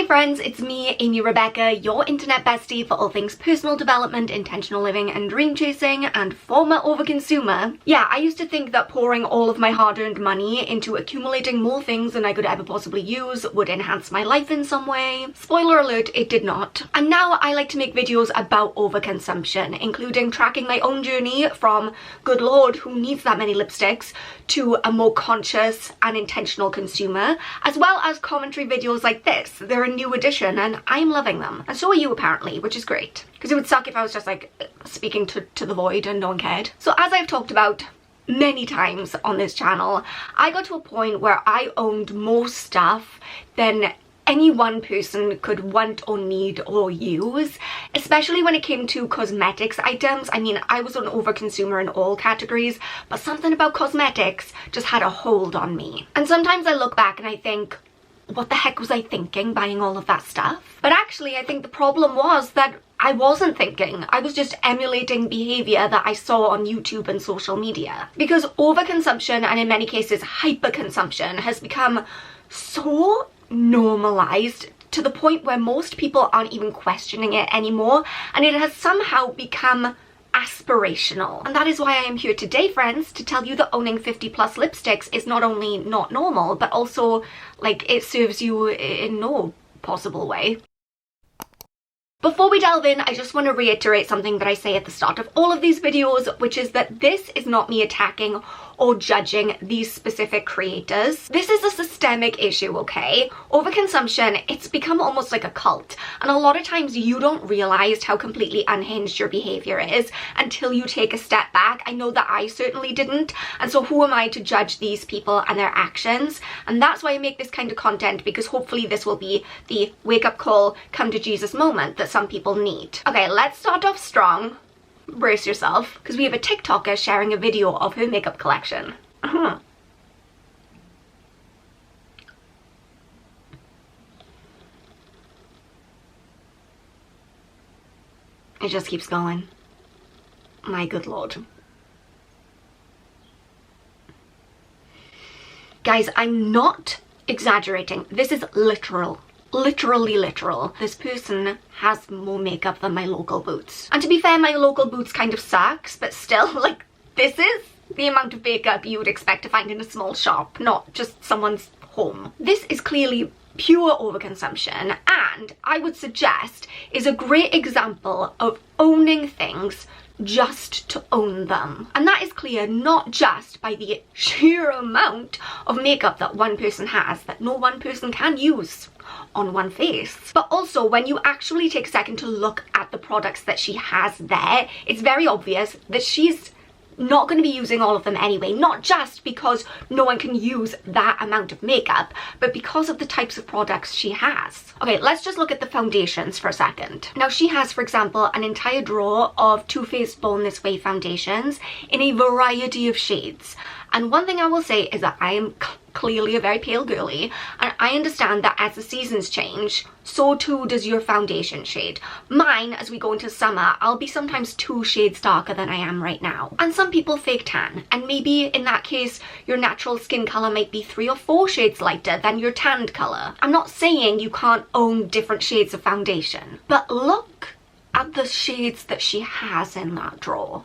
friends, it's me, Amy Rebecca, your internet bestie for all things personal development, intentional living and dream chasing, and former overconsumer. Yeah, I used to think that pouring all of my hard-earned money into accumulating more things than I could ever possibly use would enhance my life in some way. Spoiler alert, it did not. And now I like to make videos about overconsumption, including tracking my own journey from, good lord, who needs that many lipsticks, to a more conscious and intentional consumer, as well as commentary videos like this. They're a new addition and I'm loving them. And so are you apparently, which is great. Because it would suck if I was just like speaking to the void and no one cared. So as I've talked about many times on this channel, I got to a point where I owned more stuff than any one person could want or need or use, especially when it came to cosmetics items. I mean, I was an overconsumer in all categories, but something about cosmetics just had a hold on me. And sometimes I look back and I think, what the heck was I thinking buying all of that stuff? But actually, I think the problem was that I wasn't thinking. I was just emulating behavior that I saw on YouTube and social media. Because overconsumption, and in many cases hyperconsumption, has become so normalized to the point where most people aren't even questioning it anymore, and it has somehow become aspirational. And that is why I am here today, friends, to tell you that owning 50 plus lipsticks is not only not normal, but also like it serves you in no possible way. Before we delve in, I just want to reiterate something that I say at the start of all of these videos, which is that this is not me attacking or judging these specific creators. This is a systemic issue, okay? Overconsumption, it's become almost like a cult. And a lot of times you don't realize how completely unhinged your behavior is until you take a step back. I know that I certainly didn't. And so who am I to judge these people and their actions? And that's why I make this kind of content, because hopefully this will be the wake up call, come to Jesus moment that some people need. Okay, let's start off strong. Brace yourself, because we have a TikToker sharing a video of her makeup collection. It just keeps going. My good lord. Guys, I'm not exaggerating. This is literal. Literally literal. This person has more makeup than my local Boots. And to be fair, my local Boots kind of sucks, but still, like, this is the amount of makeup you would expect to find in a small shop, not just someone's home. This is clearly pure overconsumption, and I would suggest is a great example of owning things just to own them. And that is clear not just by the sheer amount of makeup that one person has, that no one person can use on one face, but also when you actually take a second to look at the products that she has there, it's very obvious that she's not going to be using all of them anyway, not just because no one can use that amount of makeup, but because of the types of products she has. Okay, let's just look at the foundations for a second. Now she has, for example, an entire drawer of Too Faced Born This Way foundations in a variety of shades. And one thing I will say is that I am clearly a very pale girly, and I understand that as the seasons change, so too does your foundation shade. Mine, as we go into summer, I'll be sometimes 2 shades darker than I am right now. And some people fake tan, and maybe in that case, your natural skin colour might be 3 or 4 shades lighter than your tanned colour. I'm not saying you can't own different shades of foundation, but look at the shades that she has in that drawer.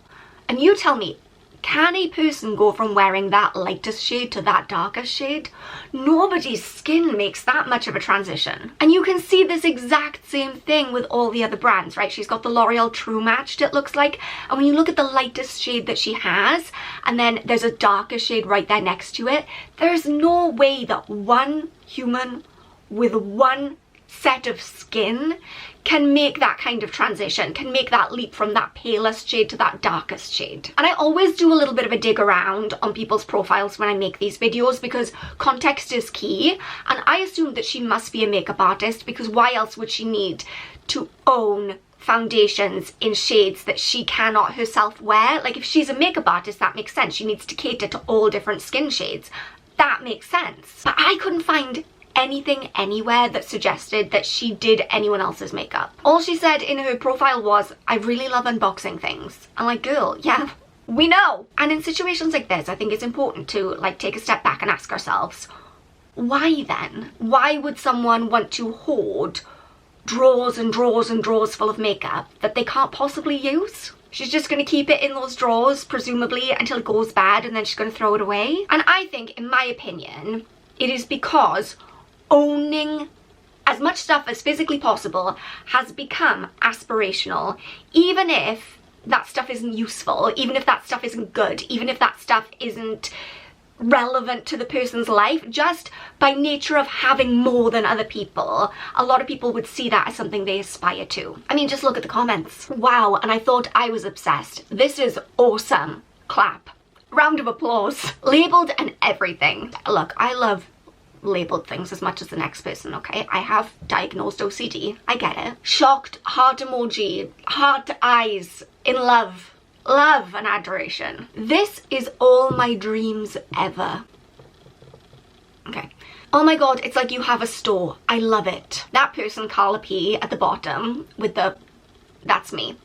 And you tell me, can a person go from wearing that lightest shade to that darkest shade? Nobody's skin makes that much of a transition. And you can see this exact same thing with all the other brands, right? She's got the L'Oreal True Matched, it looks like. And when you look at the lightest shade that she has, and then there's a darker shade right there next to it, there's no way that one human with one set of skin can make that kind of transition, can make that leap from that palest shade to that darkest shade. And I always do a little bit of a dig around on people's profiles when I make these videos, because context is key, and I assume that she must be a makeup artist, because why else would she need to own foundations in shades that she cannot herself wear? Like, if she's a makeup artist, that makes sense. She needs to cater to all different skin shades. That makes sense. But I couldn't find anything anywhere that suggested that she did anyone else's makeup. All she said in her profile was, I really love unboxing things. I'm like, girl, yeah, we know. And in situations like this, I think it's important to like take a step back and ask ourselves, Why then? Why would someone want to hoard drawers and drawers and drawers full of makeup that they can't possibly use? She's just going to keep it in those drawers, presumably, until it goes bad, and then she's going to throw it away. And I think, in my opinion, it is because owning as much stuff as physically possible has become aspirational, even if that stuff isn't useful, even if that stuff isn't good, even if that stuff isn't relevant to the person's life. Just by nature of having more than other people, a lot of people would see that as something they aspire to. I mean, just look at the comments. Wow, and I thought I was obsessed. This is awesome. Clap. Round of applause. Labeled and everything. Look, I love labeled things as much as the next person, okay? I have diagnosed OCD. I get it. Shocked, heart emoji, heart eyes, in love. Love and adoration. This is all my dreams ever. Okay. Oh my god, it's like you have a store. I love it. That person, Carla P, at the bottom with the... That's me.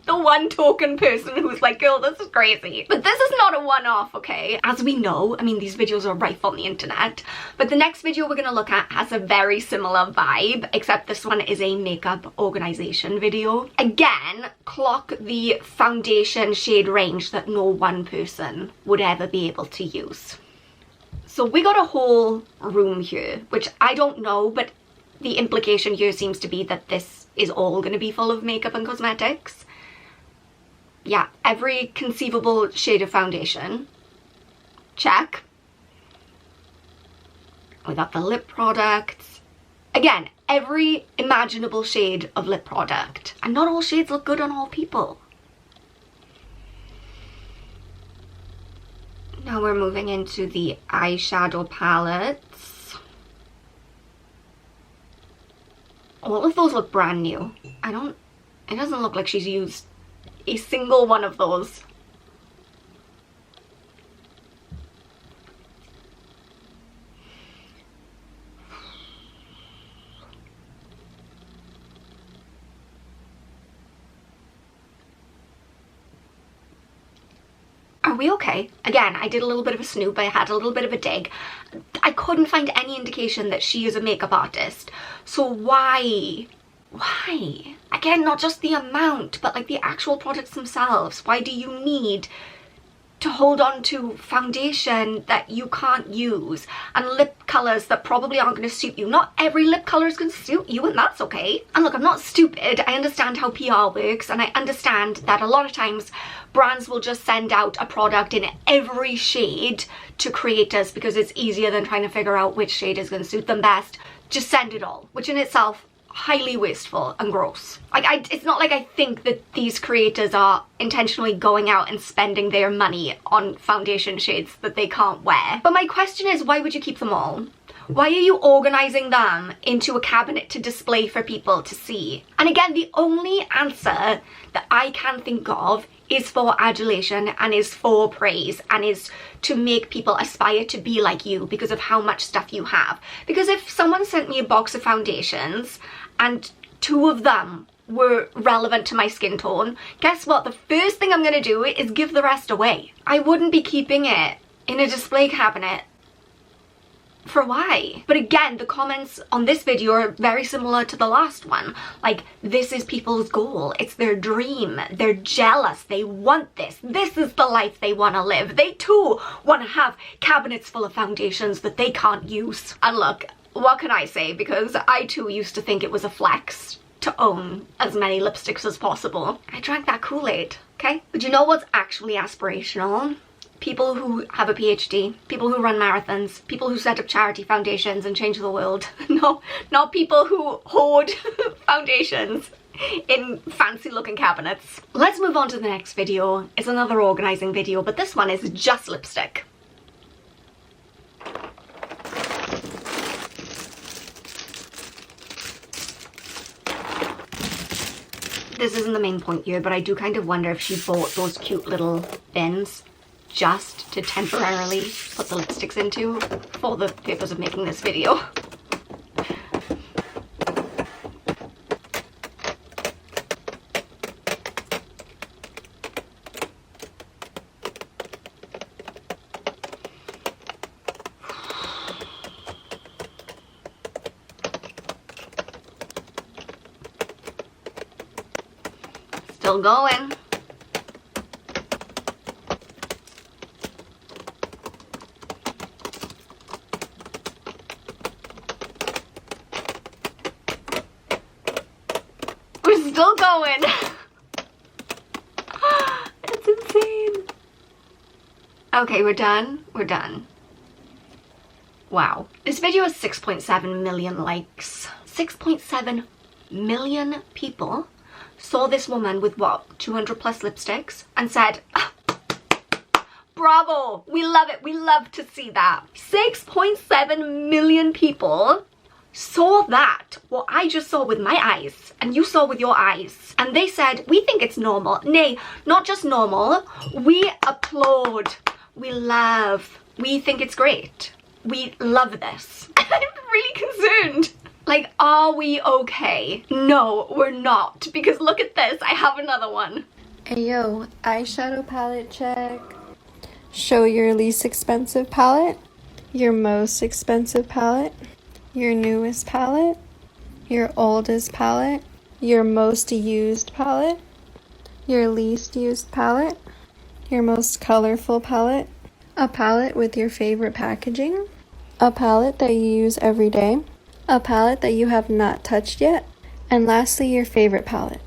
The one token person who's like, girl, this is crazy. But this is not a one-off, okay? As we know, I mean, these videos are rife on the internet, but the next video we're gonna look at has a very similar vibe, except this one is a makeup organization video. Again, clock the foundation shade range that no one person would ever be able to use. So we got a whole room here, which I don't know, but the implication here seems to be that this is all gonna be full of makeup and cosmetics. Yeah, every conceivable shade of foundation. Check. We got the lip products. Again, every imaginable shade of lip product. And not all shades look good on all people. Now we're moving into the eyeshadow palettes. All of those look brand new. It doesn't look like she's used a single one of those. Are we okay? Again, I did a little bit of a snoop, I had a little bit of a dig. I couldn't find any indication that she is a makeup artist. So why? Why? Again, not just the amount, but like the actual products themselves. Why do you need to hold on to foundation that you can't use and lip colours that probably aren't going to suit you? Not every lip colour is going to suit you, and that's okay. And look, I'm not stupid. I understand how PR works, and I understand that a lot of times brands will just send out a product in every shade to creators because it's easier than trying to figure out which shade is going to suit them best. Just send it all, which in itself highly wasteful and gross. Like, it's not like I think that these creators are intentionally going out and spending their money on foundation shades that they can't wear. But my question is, why would you keep them all? Why are you organising them into a cabinet to display for people to see? And again, the only answer that I can think of is for adulation and is for praise and is to make people aspire to be like you because of how much stuff you have. Because if someone sent me a box of foundations and 2 of them were relevant to my skin tone, guess what? The first thing I'm going to do is give the rest away. I wouldn't be keeping it in a display cabinet. For why? But again, the comments on this video are very similar to the last one. Like, this is people's goal. It's their dream. They're jealous. They want this. This is the life they want to live. They too want to have cabinets full of foundations that they can't use. And look, what can I say? Because I too used to think it was a flex to own as many lipsticks as possible. I drank that Kool-Aid, okay? But you know what's actually aspirational? People who have a PhD, people who run marathons, people who set up charity foundations and change the world. No, not people who hoard foundations in fancy looking cabinets. Let's move on to the next video. It's another organising video, but this one is just lipstick. This isn't the main point here, but I do kind of wonder if she bought those cute little bins just to temporarily put the lipsticks into for the purpose of making this video. Still going. We're still going. That's insane. Okay, we're done. We're done. Wow. This video has 6.7 million likes. 6.7 million people saw this woman with what, 200 plus lipsticks and said, bravo, we love it, we love to see that. 6.7 million people saw that, what I just saw with my eyes and you saw with your eyes, and they said, we think it's normal. Nay, not just normal, we applaud, we love, we think it's great, we love this. I'm really concerned. Like, are we okay? No, we're not, because look at this, I have another one. Ayo, eyeshadow palette check. Show your least expensive palette, your most expensive palette, your newest palette, your oldest palette, your most used palette, your least used palette, your most colorful palette, a palette with your favorite packaging, a palette that you use every day, a palette that you have not touched yet, and lastly, your favorite palette.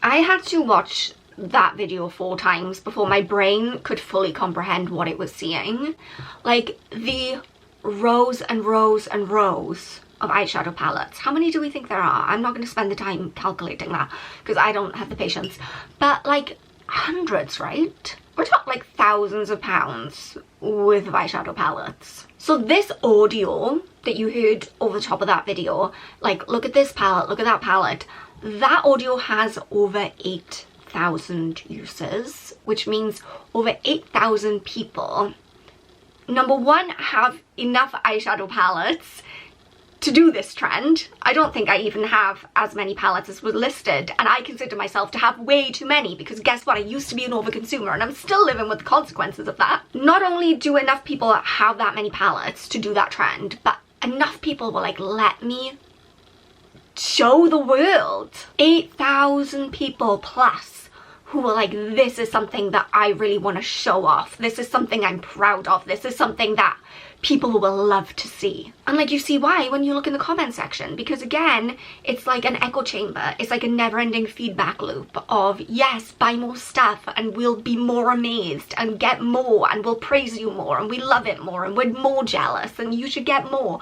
I had to watch that video 4 times before my brain could fully comprehend what it was seeing. Like, the rows and rows and rows of eyeshadow palettes. How many do we think there are? I'm not going to spend the time calculating that because I don't have the patience. But like hundreds, right? We're talking like thousands of pounds worth of eyeshadow palettes. So this audio that you heard over the top of that video, like, look at this palette, look at that palette, that audio has over 8,000 uses, which means over 8,000 people, number one, have enough eyeshadow palettes to do this trend. I don't think I even have as many palettes as were listed, and I consider myself to have way too many because guess what, I used to be an overconsumer and I'm still living with the consequences of that. Not only do enough people have that many palettes to do that trend, but enough people were like, let me show the world. 8,000 people plus who were like, this is something that I really want to show off, this is something I'm proud of, this is something that people will love to see. And like, you see why when you look in the comment section, because again, it's like an echo chamber, it's like a never-ending feedback loop of, yes, buy more stuff and we'll be more amazed and get more and we'll praise you more and we love it more and we're more jealous and you should get more,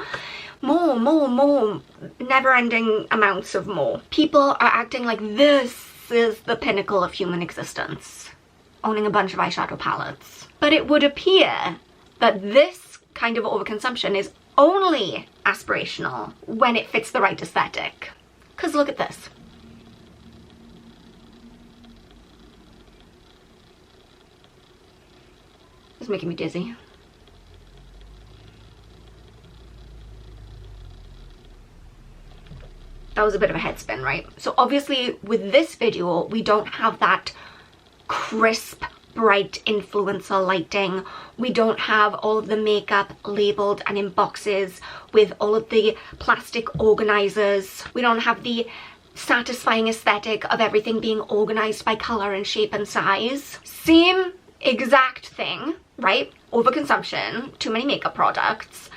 never-ending amounts of more. People are acting like this is the pinnacle of human existence, owning a bunch of eyeshadow palettes. But it would appear that this kind of overconsumption is only aspirational when it fits the right aesthetic. Because look at this. It's making me dizzy. That was a bit of a head spin, right? So obviously with this video, we don't have that crisp, bright influencer lighting. We don't have all of the makeup labeled and in boxes with all of the plastic organizers. We don't have the satisfying aesthetic of everything being organized by color and shape and size. Same exact thing, right? Overconsumption, too many makeup products.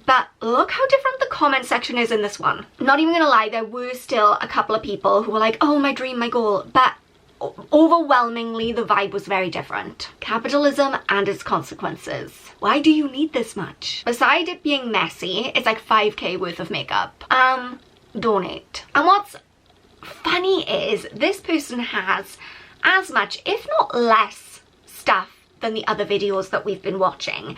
But look how different the comment section is in this one. Not even gonna lie, there were still a couple of people who were like, oh, my dream, my goal, but overwhelmingly the vibe was very different. Capitalism and its consequences. Why do you need this much? Besides it being messy, it's like 5k worth of makeup. Donate. And what's funny is this person has as much, if not less, stuff than the other videos that we've been watching,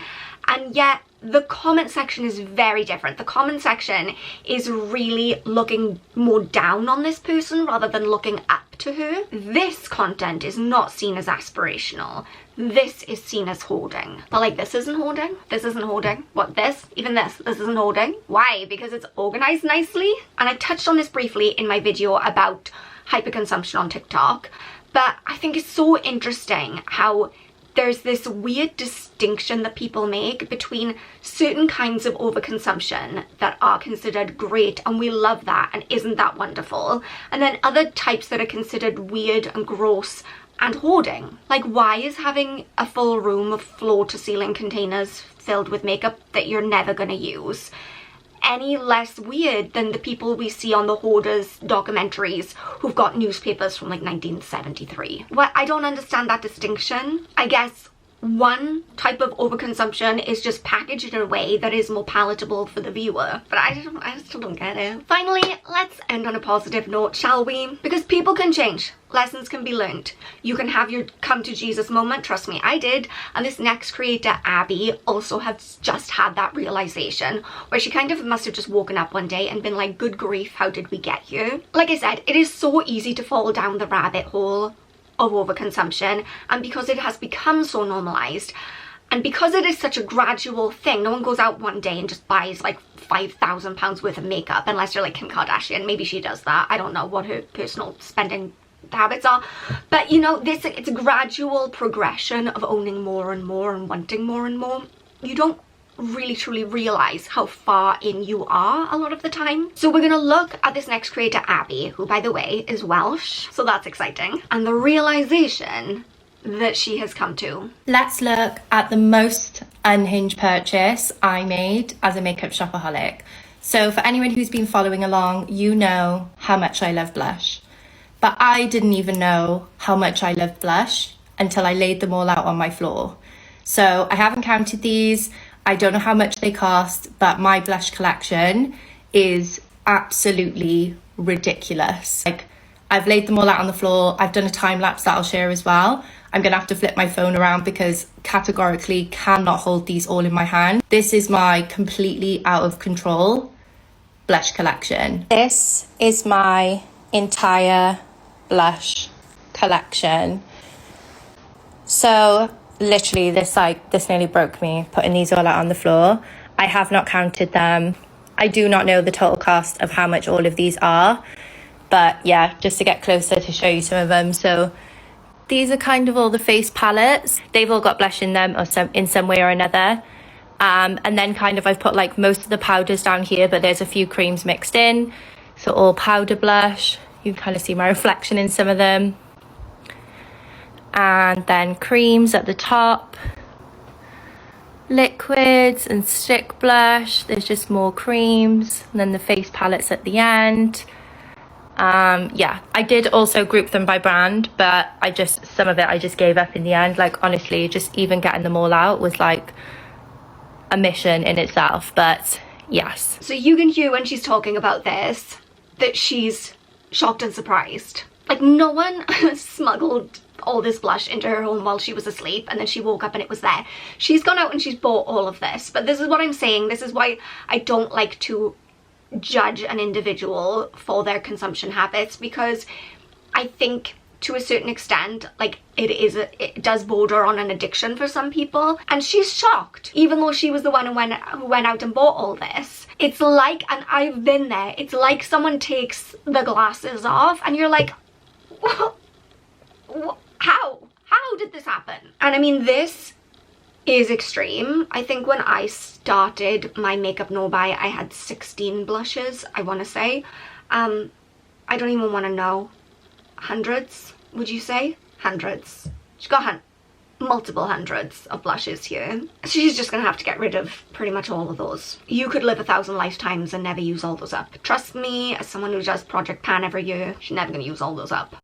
and yet the comment section is very different. The comment section is really looking more down on this person rather than looking up to her. This content is not seen as aspirational. This is seen as hoarding. But like, this isn't hoarding, this isn't hoarding. What, this? Even this isn't hoarding. Why? Because it's organized nicely. And I touched on this briefly in my video about hyperconsumption on TikTok, but I think it's so interesting how there's this weird distinction that people make between certain kinds of overconsumption that are considered great and we love that and isn't that wonderful, and then other types that are considered weird and gross and hoarding. Like, why is having a full room of floor-to-ceiling containers filled with makeup that you're never going to use any less weird than the people we see on the hoarders documentaries who've got newspapers from like 1973? Well, I don't understand that distinction. I guess one type of overconsumption is just packaged in a way that is more palatable for the viewer, but I still don't get it. Finally, let's end on a positive note, shall we? Because people can change. Lessons can be learned. You can have your come to Jesus moment. Trust me, I did. And this next creator, Abby, also has just had that realization where she kind of must have just woken up one day and been like, good grief, how did we get here? Like I said, it is so easy to fall down the rabbit hole of overconsumption, and because it has become so normalized, and because it is such a gradual thing, no one goes out one day and just buys like £5,000 worth of makeup, unless you're like Kim Kardashian. Maybe she does that. I don't know what her personal spending habits are, but you know, it's a gradual progression of owning more and more and wanting more and more. You don't really truly realize how far in you are a lot of the time. So we're gonna look at this next creator, Abby, who by the way is Welsh, so that's exciting, and the realization that she has come to. Let's look at the most unhinged purchase I made as a makeup shopaholic. So for anyone who's been following along, you know how much I love blush, but I didn't even know how much I loved blush until I laid them all out on my floor. So I haven't counted these. I don't know how much they cost, but my blush collection is absolutely ridiculous. Like, I've laid them all out on the floor. I've done a time lapse that I'll share as well. I'm gonna have to flip my phone around because categorically cannot hold these all in my hand. This is my completely out of control blush collection. This is my entire blush collection. So literally this nearly broke me, putting these all out on the floor. I have not counted them. I do not know the total cost of how much all of these are, but yeah, just to get closer to show you some of them. So these are kind of all the face palettes. They've all got blush in them or in some way or another. And then kind of I've put like most of the powders down here, but there's a few creams mixed in. So all powder blush. You can kind of see my reflection in some of them. And then creams at the top, liquids and stick blush. There's just more creams, and then the face palettes at the end. Yeah, I did also group them by brand, but some of it I just gave up in the end. Like honestly, just even getting them all out was like a mission in itself. But yes. So you can hear when she's talking about this that she's shocked and surprised. Like, no one smuggled all this blush into her home while she was asleep and then she woke up and it was there. She's gone out and she's bought all of this. But this is what I'm saying. This is why I don't like to judge an individual for their consumption habits, because I think to a certain extent, like, it does border on an addiction for some people. And she's shocked, even though she was the one who went out and bought all this. It's like, and I've been there, it's like someone takes the glasses off and you're like, how did this happen? And I mean, this is extreme. I think when I started my makeup no buy, I had 16 blushes, I want to say. I don't even want to know. Hundreds, would you say? Hundreds. She's got multiple hundreds of blushes here. She's just gonna have to get rid of pretty much all of those. You could live 1,000 lifetimes and never use all those up. Trust me, as someone who does Project Pan every year, she's never gonna use all those up.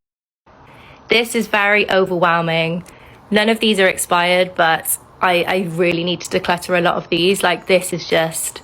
This is very overwhelming. None of these are expired, but I really need to declutter a lot of these. Like, this is just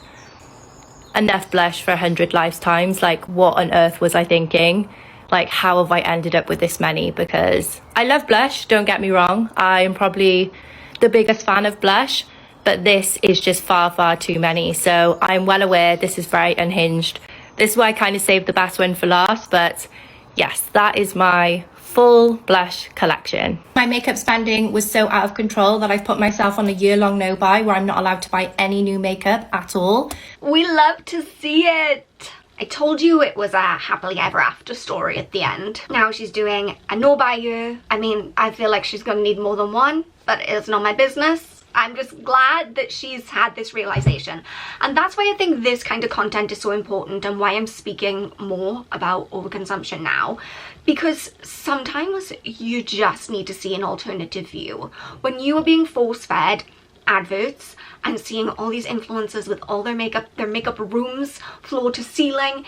enough blush for 100 lifetimes. Like, what on earth was I thinking? Like, how have I ended up with this many? Because I love blush, don't get me wrong. I'm probably the biggest fan of blush, but this is just far, far too many. So I'm well aware this is very unhinged. This is why I kind of saved the best one for last, but yes, that is my full blush collection. My makeup spending was so out of control that I've put myself on a year-long no-buy where I'm not allowed to buy any new makeup at all. We love to see it. I told you it was a happily ever after story at the end. Now she's doing a no-buy year. I mean, I feel like she's gonna need more than one, but it's not my business. I'm just glad that she's had this realization. And that's why I think this kind of content is so important, and why I'm speaking more about overconsumption now. Because sometimes you just need to see an alternative view. When you are being force-fed adverts and seeing all these influencers with all their makeup rooms floor to ceiling,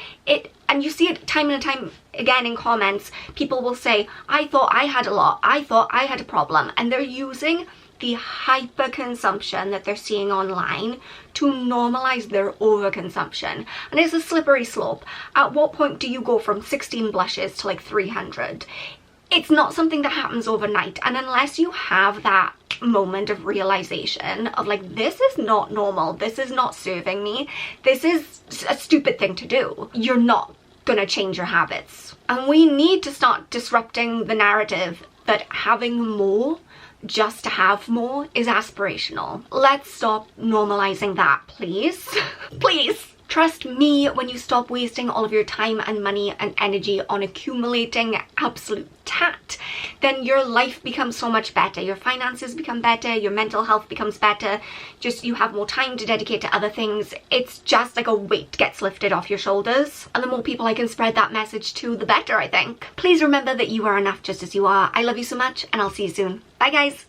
and you see it time and time again in comments, people will say, I thought I had a lot, I thought I had a problem, and they're using the hyper consumption that they're seeing online to normalize their overconsumption. And it's a slippery slope. At what point do you go from 16 blushes to like 300? It's not something that happens overnight, and unless you have that moment of realization of like, this is not normal, this is not serving me, this is a stupid thing to do, you're not gonna change your habits. And we need to start disrupting the narrative that having more just to have more is aspirational. Let's stop normalizing that, please. Please. Trust me, when you stop wasting all of your time and money and energy on accumulating absolute tat, then your life becomes so much better. Your finances become better, your mental health becomes better, just you have more time to dedicate to other things. It's just like a weight gets lifted off your shoulders. And the more people I can spread that message to, the better, I think. Please remember that you are enough just as you are. I love you so much, and I'll see you soon. Bye guys.